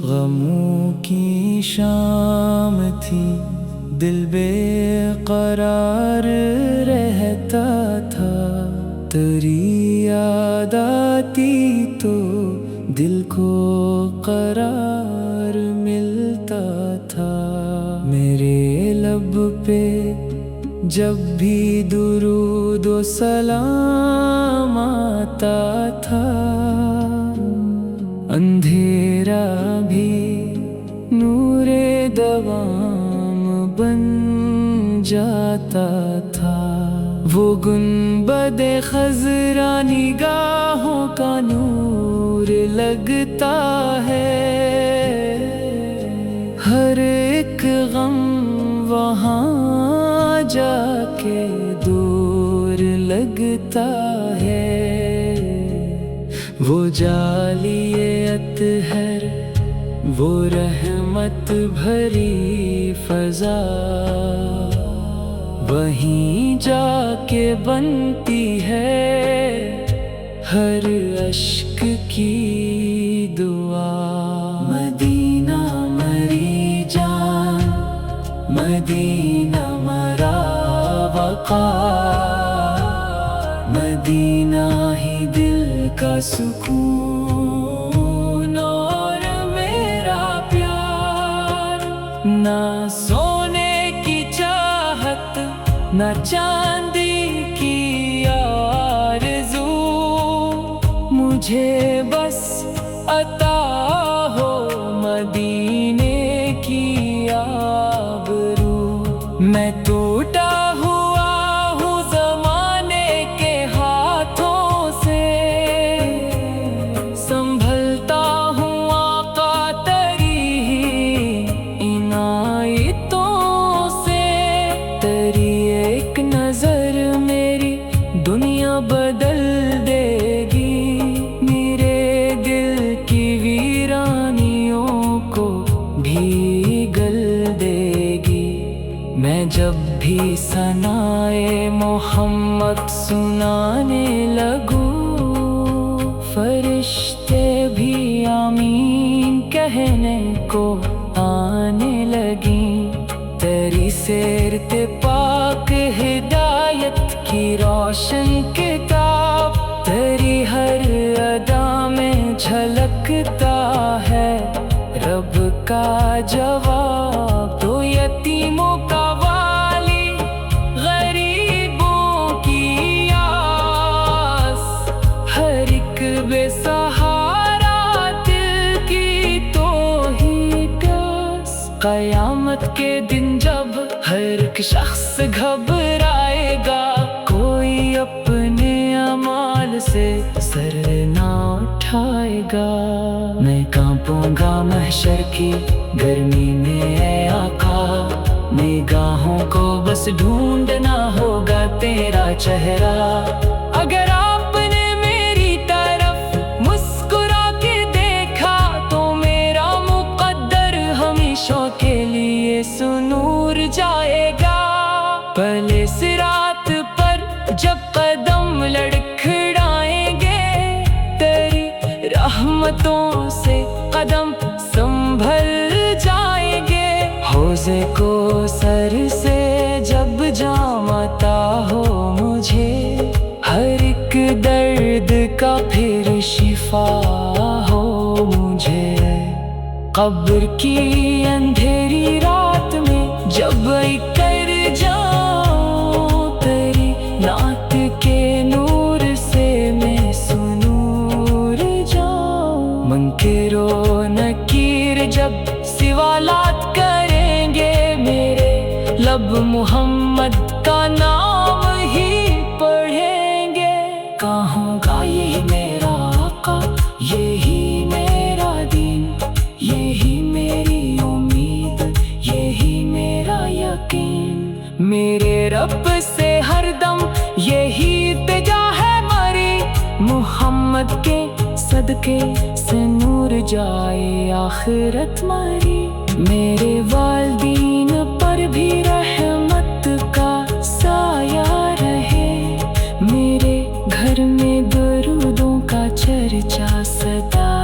غموں کی شام تھی، دل بے قرار رہتا تھا، تیری یاد آتی تو دل کو قرار ملتا تھا۔ میرے لب پہ جب بھی درود و سلام آتا تھا، اندھیرا بھی نور دوام بن جاتا تھا۔ وہ گنبد خضرا نگاہوں کا نور لگتا ہے، ہر ایک غم وہاں جا کے دور لگتا ہے۔ وہ جالی اطہر، وہ رحمت بھری فضا، وہیں جا کے بنتی ہے ہر اشک کی دعا۔ مدینہ مری جان، مدینہ مرا وقار، مدینہ ہی دل کا سکون اور میرا پیار۔ نہ سونے کی چاہت، نہ چاندی کی آرزو، مجھے بس عطا ہو مدینے کی آبرو۔ میں ٹوٹا ہوا ہوں زمانے کے ہاتھوں سے، سنبھلتا ہوں آقا تیری عنایتوں سے۔ تیری ایک نظر میری دنیا بدل دے گی، میرے دل کی ویرانیوں کو بھی گل دے گی۔ میں جب بھی ثنائے محمد سنانے لگوں، فرشتے بھی آمین کہنے کو آنے لگیں۔ تیری سیرت پاک ہدایت کی روشن کتاب، تیری ہر ادا میں جھلکتا ہے رب کا جواب۔ تو یتیموں کا والی، غریبوں کی آس، ہر ایک بے سہارا دل کی تو ہی پیاس۔ قیامت کے دن جب ہر ایک شخص گھبرائے گا، کوئی اپنے اعمال سے سر نہ اٹھائے گا۔ میں کانپوں گا محشر کی گرمی میں اے آقا، نگاہوں کو بس ڈھونڈنا ہوگا تیرا چہرہ۔ اگر آپ نے میری طرف مسکرا کے دیکھا تو میرا مقدر ہمیشہ کے لیے سنور جائے گا۔ پہلے صراط پر جب قدم لڑکھڑائیں گے، تیری رحمتوں سے قدم سنبھل جائیں گے۔ حوضے کو سر سے جب جام عطا ہو مجھے، ہر ایک درد کا پھر شفا ہو مجھے۔ قبر کی اندھیری رات میں جب کر جاؤں، تیری نعت کے نور سے میں سنور جاؤں۔ منکر و نکیر جب سوالات کریں گے، میرے لب محمد کا نام ہی پڑھیں گے۔ کہوں گا یہی میرا آقا، یہی میرا دین، یہی میری امید، یہی میرا یقین۔ میرے رب سے ہر دم یہی التجا ہے مری، محمد کے صدقے سے نور جائے آخرت مری۔ میرے والدین پر بھی رحمت کا سایہ رہے، میرے گھر میں درودوں کا چرچا سدا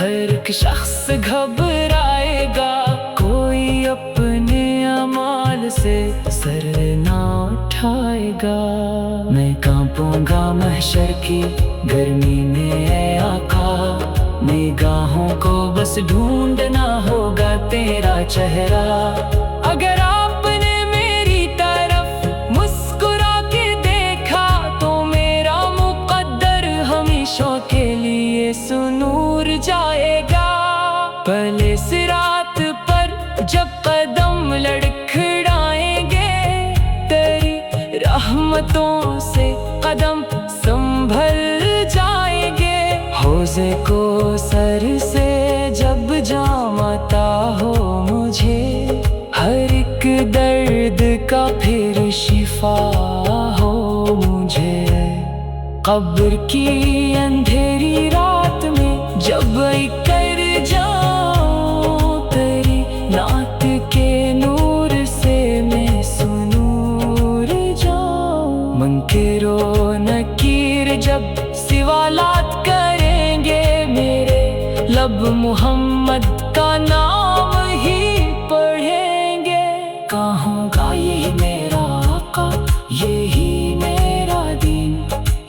ہر ایک شخص گھبرائے گا، کوئی اپنے اعمال سے سر نہ اٹھائے گا۔ میں کانپوں گا محشر کی گرمی میں اے آقا، نگاہوں کو بس ڈھونڈنا ہوگا تیرا چہرہ۔ اگر آپ نے میری طرف مسکرا کے دیکھا تو میرا مقدر ہمیشہ کے لیے سنور جائے گا۔ پہلے صراط پر جب قدم لڑکھڑائیں گے، تیری رحمتوں سے قدم سنبھل جائیں گے۔ حوض کوثر سے جب جام عطا ہو مجھے، ہر ایک درد کا پھر شفا ہو مجھے۔ قبر کی اندھیری رات میں جب کر جاؤں، تیری نعت کے نور سے میں سنور جاؤں۔ منکر و نکیر جب سوالات کریں گے، میرے لب محمد کا نام ہی پڑھیں گے۔ کہوں گا یہی میرا آقا، یہی میرا دین،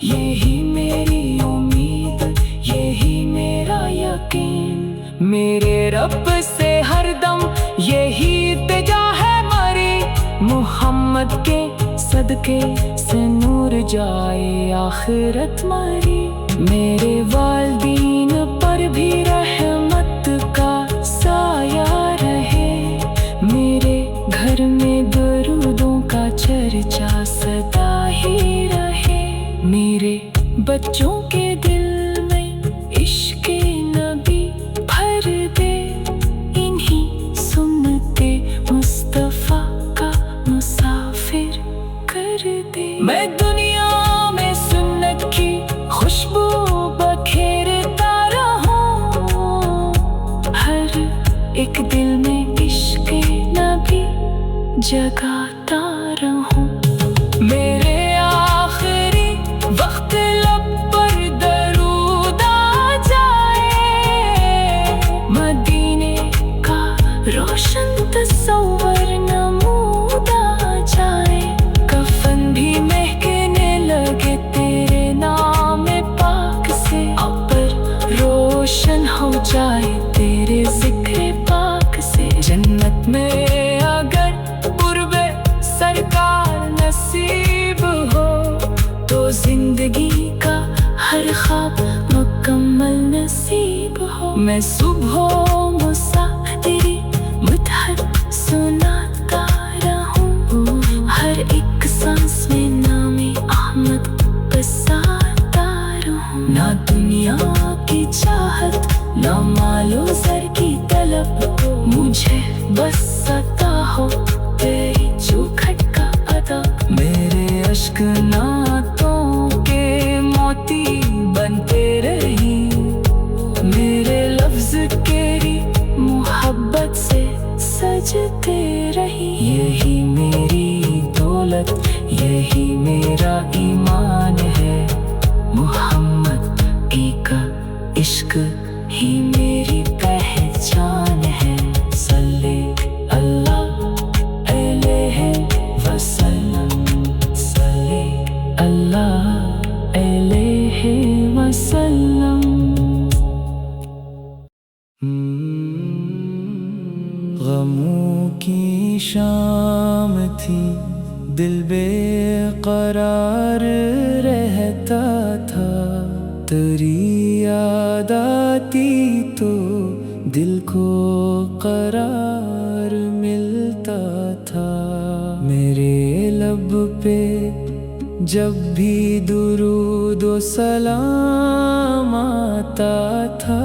یہی میری امید، یہی میرا یقین۔ میرے رب سے ہر دم یہی التجا ہے مری، محمد کے صدقے سے نور جائے آخرت مری۔ میرے والدین پر بھی رحمت کا سایہ رہے، میرے گھر میں درودوں کا چرچا سدا ہی رہے۔ میرے بچوں کے دل میں عشق نبی بھر دے، انہی سنتے مصطفیٰ کا مسافر کر دے۔ میں دنیا میں سنت کی خوشبو بکھیرتا رہوں، ہر ایک دل میں عشق نبی جگاتا رہوں۔ میرے آخری وقت لب پر درود آ جائے، مدینے کا روشن تصور نمود آ جائے۔ کفن بھی مہکنے لگے تیرے نام پاک سے، پر روشن ہو جائے تیرے ذکر پاک سے۔ جنت میں اگر قرب سرکار نصیب ہو، تو زندگی کا ہر خواب مکمل نصیب ہو۔ میں صبح و مساء تیری مدحت سناتا رہوں، ہر ایک سانس میں نام احمد بساتا رہوں۔ نہ دنیا کی چاہت، نہ مال و زر کی طلب، مجھے بس عطا ہو تیری چوکھٹ کا ادب۔ میرے اشک نعتوں کے موتی بنتے رہی، میرے لفظ تیری محبت سے سجتے رہی۔ یہی میری دولت، یہی میرا ایمان ہے، محمد کی کا عشق ہی میری پہچان ہے۔ صلی اللہ علیہ وسلم، صلی اللہ علیہ وسلم۔ غموں کی شام تھی، دل بے قرار رہتا تھا، تیری یاد آتی تو دل کو قرار ملتا تھا۔ میرے لب پہ جب بھی درود و سلام آتا تھا،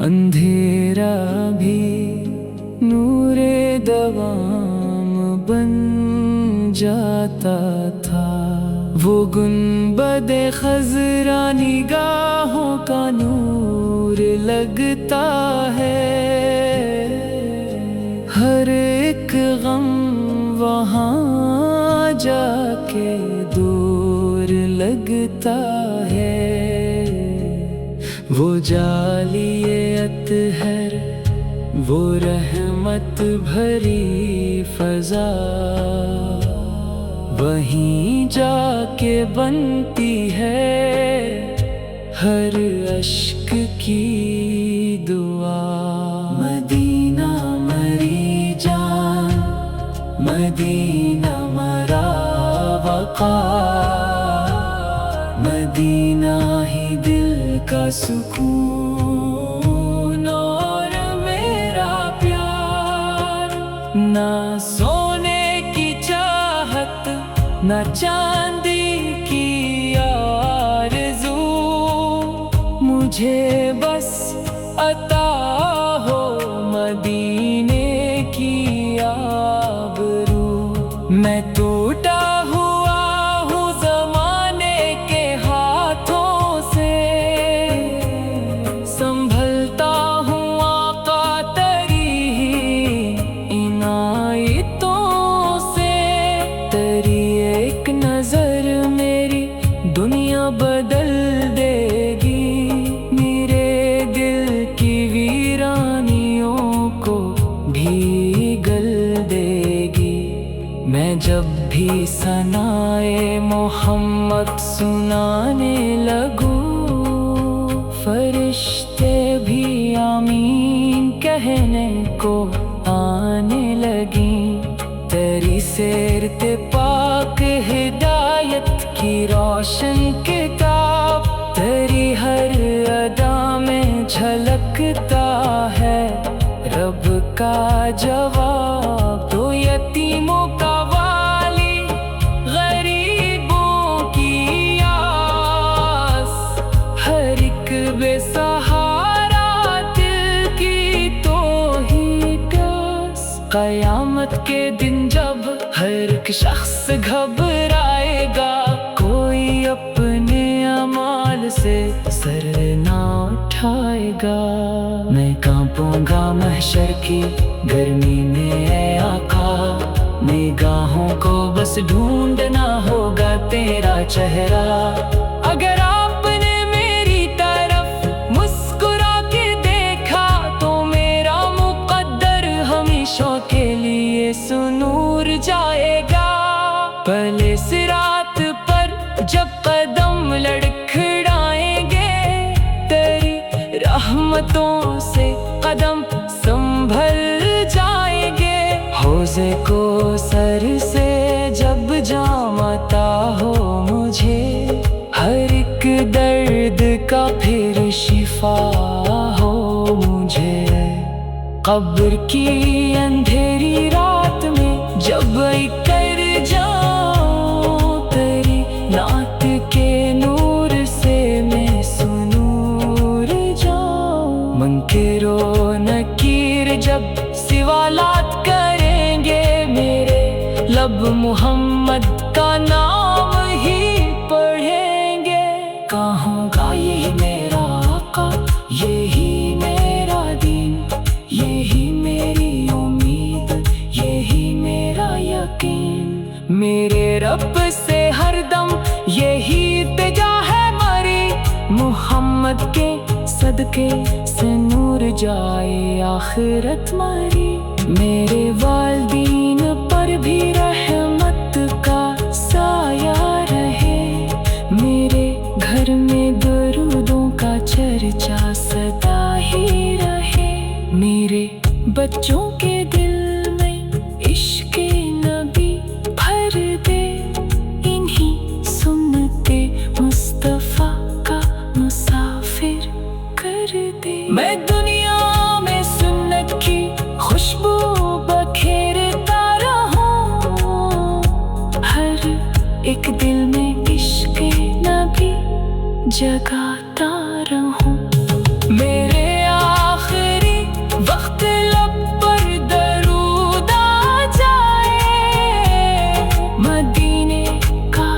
اندھیرا بھی نور دوام بن جاتا تھا۔ وہ گنبد خضرا نگاہوں کا نور لگتا ہے، ہر ایک غم وہاں جا کے دور لگتا ہے۔ وہ جالیے اطہر، وہ رحمت بھری فضا، وہیں جا کے بنتی ہے ہر اشک کی دعا۔ مدینہ مری جان، مدینہ مرا وقار، مدینہ ہی دل کا سکون اور میرا پیار۔ نہ سونے کی چاہت، نہ چاندی کی آرزو، مجھے بس عطا ہو مدینے کی آبرو۔ میں ٹوٹا ہوا ہوں زمانے کے ہاتھوں سے، سنبھلتا ہوں آقا تیری عنایتوں سے۔ تیری ایک نظر میری دنیا بدل دے گی، میرے دل کی ویرانیوں کو بھی گل دے گی۔ میں جب بھی ثنائے محمد سنانے لگوں، فرشتے بھی آمین کہنے کو آنے لگیں۔ تیری سیرت پاک ہدایت کی روشن کتاب، تیری ہر ادا میں جھلکتا ہے رب کا جواب۔ تو یتیموں کا والی، غریبوں کی آس، ہر ایک بے سہارا دل کی تو ہی پیاس۔ قیامت کے دن جب ہر ایک شخص گھبرائے گا، کوئی اپنے اعمال سے سر نہ اٹھائے گا۔ میں کانپوں گا محشر کی گرمی میں اے آقا، نگاہوں کو بس ڈھونڈنا ہوگا تیرا چہرہ۔ اگر آپ نے میری طرف مسکرا کے دیکھا تو میرا مقدر ہمیشہ کے لیے سنور جائے گا۔ پہلے صراط پر جب قدم لڑکھڑائیں گے، تیری رحمتوں سے قدم سنبھل جائیں گے۔ حوضے کو سر سے جب جام عطا ہو مجھے، ہر ایک درد کا پھر شفا ہو مجھے۔ قبر کی اندھیری رات میں جب کر جاؤں، تیری نعت کے نور سے میں سنور جاؤں۔ منکر و نکیر جب سوالات کریں گے، میرے لب محمد کا نام ہی پڑھیں گے۔ کہوں گا یہی میرا آقا، یہی میرا دین، یہی میری امید، یہی میرا یقین۔ میرے رب سے ہر دم یہی التجا ہے مری، محمد کے صدقے سے نور جائے آخرت مری۔ میرے والدین پر بھی رحمت کا سایہ رہے، میرے گھر میں درودوں کا چرچا سدا ہی رہے۔ میرے بچوں کے دل میں عشق نبی بھر دے، انہی سنتے مصطفیٰ کا مسافر کر دے۔ میں دنیا میں سنت کی خوشبو بکھیرتا رہوں، ہر ایک دل میں عشق نبی جگاتا رہوں۔ میرے آخری وقت لب پر درود آ جائے، مدینے کا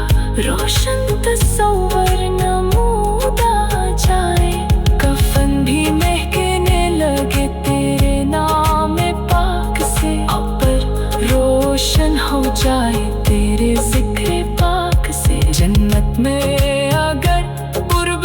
روشن تصور نمود آ جائے۔ کفن بھی مہکنے لگے تیرے نام پاک سے، پر روشن ہو جائے تیرے ذکر پاک سے۔ جنت میں اگر قرب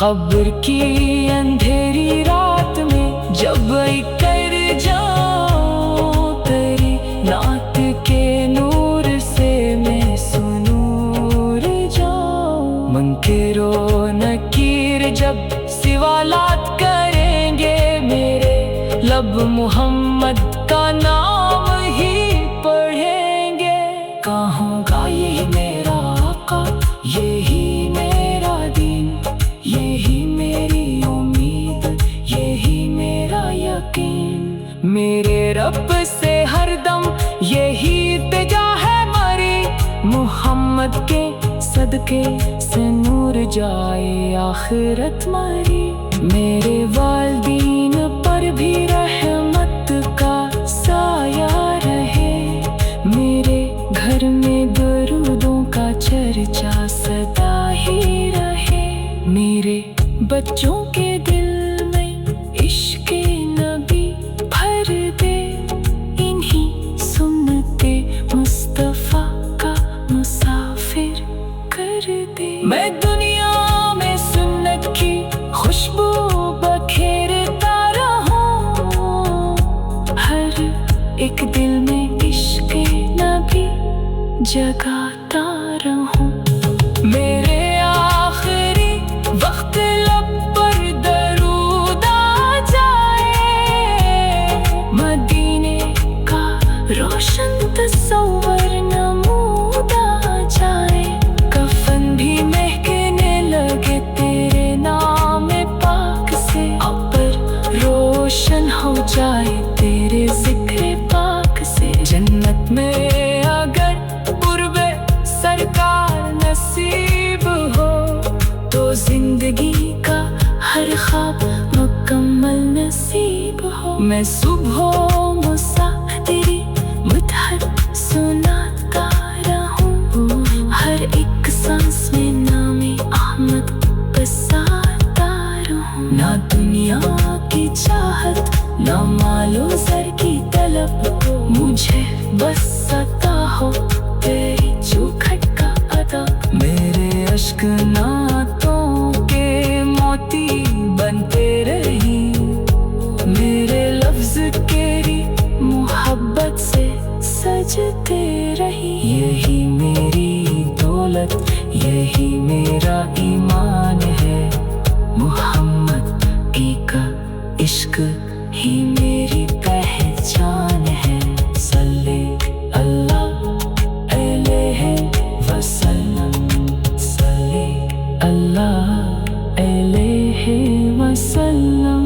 قبر کی اندھیری رات میں جب کر جاؤں تیری نعت کے نور سے میں سنور جاؤں. منکر و نکیر جب سوالات کریں گے میرے لب محمد کا نام ہی پڑھیں گے. کہوں گا یہی میرا آقا، یہی میرا دین، یہی میری امید، یہی میرا یقین. میرے رب سے ہر دم یہی التجا ہے مری، محمد کے صدقے سے نور جائے آخرت مری. میرے والدین پر بھی رحمت کا سایہ رہے، میرے گھر میں درودوں کا چرچا سدا ہی رہے. میرے بچوں کے دل میں عشق نبی بھر دے، انہی سنتے مصطفیٰ کا مسافر کر دے. میں دنیا میں سنت کی خوشبو بکھیرتا رہوں، ہر ایک دل میں عشق نبی جگاتا رہوں. میرے آخری وقت لب پر درود آ جائے، مدینے کا روشن تصور نمود آ جائے. کفن بھی مہکنے لگے تیرے نام پاک سے، ابر روشن ہو جائے تیرے ذکر پاک سے. جنت میں اگر قرب سرکار نصیب ہو تو زندگی کا ہر خواب مکمل نصیب ہو. میں صبح و مساء تیری مدحت سناتا رہوں، ہر ایک سانس میں نام احمد بساتا رہوں. نہ دنیا کی چاہت نہ مال و زر کی طلب، مجھے بس عطا ہو تیری چوکھٹ کا ادب. میرے اشک نعتوں کے موتی بنتے رہی، میرے لفظ تیری محبت سے سجتے رہی. یہی میری دولت، یہی میرا ایمان ہے، محمد کی کا عشق ہی میری پہچان ہے. صلی اللہ علیہ وسلم، صلی اللہ علیہ وسلم.